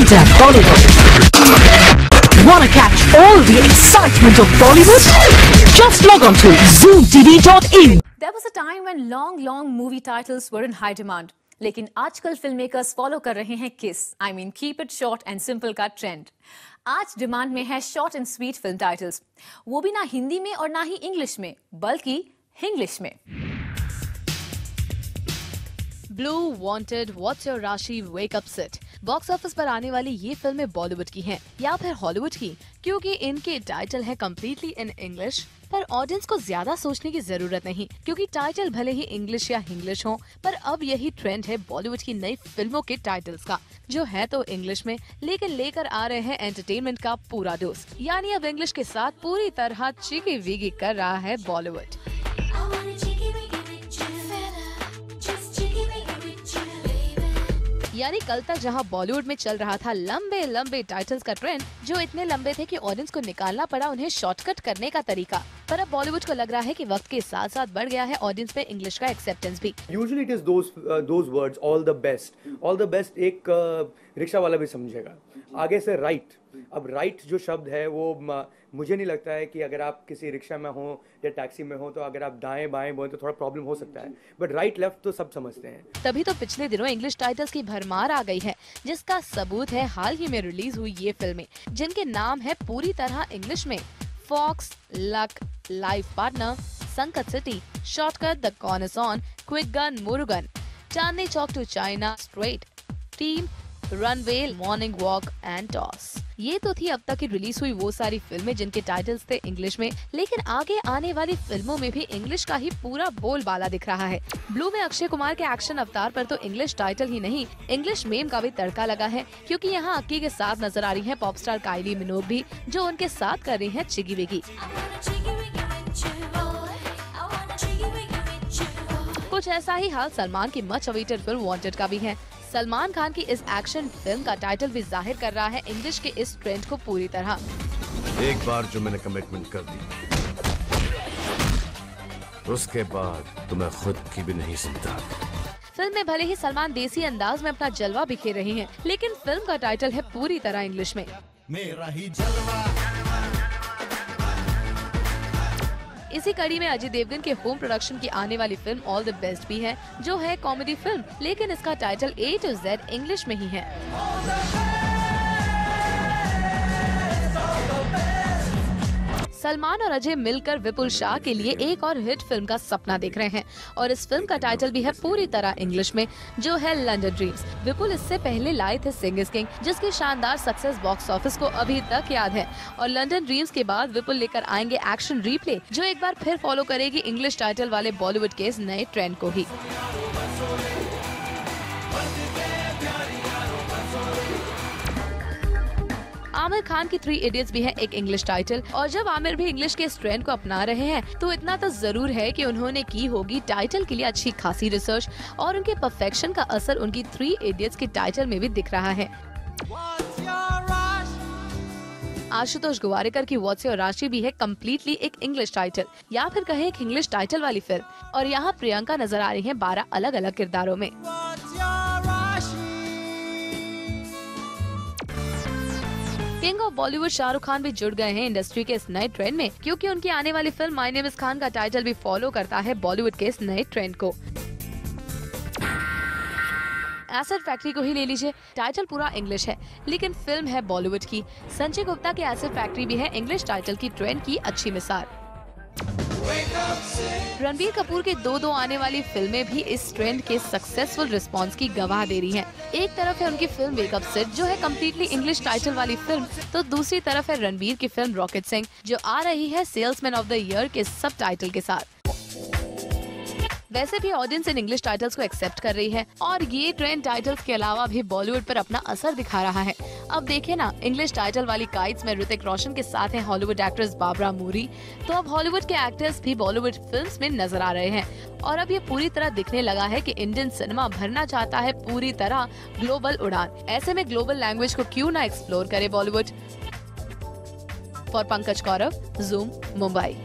Enter Bollywood. Wanna catch all the excitement of Bollywood? Just log on to zoomtv.in. There was a time when long movie titles were in high demand. लेकिन आजकल film makers follow कर रहे हैं keep it short and simple का trend. आज demand में है short and sweet film titles, वो भी ना हिंदी में और ना ही इंग्लिश में, बल्कि हिंग्लिश में। ब्लू, वांटेड, व्हाट्स योर राशि, wake up sit, box office पर आने वाली ये फिल्में बॉलीवुड की हैं या फिर हॉलीवुड की, क्योंकि इनके टाइटल है कम्प्लीटली इन इंग्लिश। पर ऑडियंस को ज्यादा सोचने की जरूरत नहीं, क्योंकि टाइटल भले ही इंग्लिश या हिंग्लिश हो, पर अब यही ट्रेंड है बॉलीवुड की नई फिल्मों के टाइटल्स का, जो है तो इंग्लिश में, लेकिन लेकर आ रहे हैं एंटरटेनमेंट का पूरा डोज। यानी अब इंग्लिश के साथ पूरी तरह चिकी विगी कर रहा है बॉलीवुड। यानी कल तक जहां बॉलीवुड में चल रहा था लंबे लंबे टाइटल्स का ट्रेंड, जो इतने लंबे थे कि ऑडियंस को निकालना पड़ा उन्हें शॉर्टकट करने का तरीका, पर अब बॉलीवुड को लग रहा है कि वक्त के साथ साथ बढ़ गया है ऑडियंस में इंग्लिश का एक्सेप्टेंस भी। Usually it is those words, all the best एक रिक्शा वाला भी समझेगा। आगे से राइट, अब राइट जो शब्द है वो मुझे नहीं लगता है कि अगर आप किसी रिक्शा में हो या टैक्सी में हो तो अगर आप दाएं बाएं बोले तो थोड़ा प्रॉब्लम हो सकता है, बट राइट लेफ्ट तो सब समझते हैं। तभी तो पिछले दिनों इंग्लिश टाइटल्स की भरमार आ गई है, जिसका सबूत है हाल ही में रिलीज हुई ये फिल्में, जिनके नाम है पूरी तरह इंग्लिश में Fox, Luck, Life Partner, Sankat City, Shortcut, The कॉर्नरसॉन, Quick Gun, Murugan, Chandni Chowk to China Straight, Team, Runway, Morning Walk and Toss. ये तो थी अब तक की रिलीज हुई वो सारी फिल्में जिनके टाइटल्स थे इंग्लिश में, लेकिन आगे आने वाली फिल्मों में भी इंग्लिश का ही पूरा बोलबाला दिख रहा है। ब्लू में अक्षय कुमार के एक्शन अवतार पर तो इंग्लिश टाइटल ही नहीं, इंग्लिश मेम का भी तड़का लगा है, क्योंकि यहाँ अक्की के साथ नजर आ रही है पॉप स्टार काइली मिनोग भी, जो उनके साथ कर रही है चिगी विगी। कुछ ऐसा ही हाल सलमान की मच अवेटेड फिल्म वांटेड का भी है। सलमान खान की इस एक्शन फिल्म का टाइटल भी जाहिर कर रहा है इंग्लिश के इस ट्रेंड को पूरी तरह। एक बार जो मैंने कमिटमेंट कर दी, उसके बाद तो मैं खुद की भी नहीं सुनता। फिल्म में भले ही सलमान देसी अंदाज में अपना जलवा बिखेर रहे हैं, लेकिन फिल्म का टाइटल है पूरी तरह इंग्लिश में। मेरा ही जलवा। इसी कड़ी में अजय देवगन के होम प्रोडक्शन की आने वाली फिल्म ऑल द बेस्ट भी है, जो है कॉमेडी फिल्म, लेकिन इसका title A to Z English में ही है। सलमान और अजय मिलकर विपुल शाह के लिए एक और हिट फिल्म का सपना देख रहे हैं, और इस फिल्म का टाइटल भी है पूरी तरह इंग्लिश में, जो है लंदन ड्रीम्स। विपुल इससे पहले लाए थे सिंग इज किंग, जिसकी शानदार सक्सेस बॉक्स ऑफिस को अभी तक याद है, और लंदन ड्रीम्स के बाद विपुल लेकर आएंगे एक्शन रीप्ले, जो एक बार फिर फॉलो करेगी इंग्लिश टाइटल वाले बॉलीवुड के इस नए ट्रेंड को ही। आमिर खान की 3 इडियट्स भी है एक इंग्लिश टाइटल, और जब आमिर भी इंग्लिश के इस ट्रेंड को अपना रहे हैं, तो इतना तो जरूर है कि उन्होंने की होगी टाइटल के लिए अच्छी खासी रिसर्च, और उनके परफेक्शन का असर उनकी 3 इडियट्स के टाइटल में भी दिख रहा है। आशुतोष गोवारिकर की व्हाट्स योर राशि भी है कम्प्लीटली एक इंग्लिश टाइटल, या फिर कहे एक इंग्लिश टाइटल वाली फिल्म, और यहाँ प्रियंका नजर आ रही है 12 अलग अलग किरदारों में। किंग ऑफ बॉलीवुड शाहरुख खान भी जुड़ गए हैं इंडस्ट्री के इस नए ट्रेंड में, क्योंकि उनकी आने वाली film my name is Khan का टाइटल भी फॉलो करता है बॉलीवुड के इस नए ट्रेंड को। एसिड फैक्ट्री को ही ले लीजिए, टाइटल पूरा इंग्लिश है, लेकिन फिल्म है बॉलीवुड की। संजय गुप्ता की एसिड फैक्ट्री भी है इंग्लिश टाइटल की ट्रेंड की अच्छी मिसाल। रणबीर कपूर की 2 आने वाली फिल्में भी इस ट्रेंड के सक्सेसफुल रिस्पांस की गवाह दे रही हैं। एक तरफ है उनकी फिल्म वेक अप सिट, जो है कम्प्लीटली इंग्लिश टाइटल वाली फिल्म, तो दूसरी तरफ है रणबीर की फिल्म रॉकेट सिंह, जो आ रही है सेल्समैन ऑफ द ईयर के सब टाइटल के साथ। वैसे भी ऑडियंस इन इंग्लिश टाइटल्स को एक्सेप्ट कर रही है, और ये ट्रेंड टाइटल्स के अलावा भी बॉलीवुड पर अपना असर दिखा रहा है। अब देखे ना, इंग्लिश टाइटल वाली काइट्स में ऋतिक रोशन के साथ हैं हॉलीवुड एक्ट्रेस बाबरा मूरी, तो अब हॉलीवुड के एक्टर्स भी बॉलीवुड फिल्म्स में नजर आ रहे हैं, और अब ये पूरी तरह दिखने लगा है कि इंडियन सिनेमा भरना चाहता है पूरी तरह ग्लोबल उड़ान। ऐसे में ग्लोबल लैंग्वेज को क्यों ना एक्सप्लोर करे Bollywood. For Pankaj Kaurav, Zoom, Mumbai.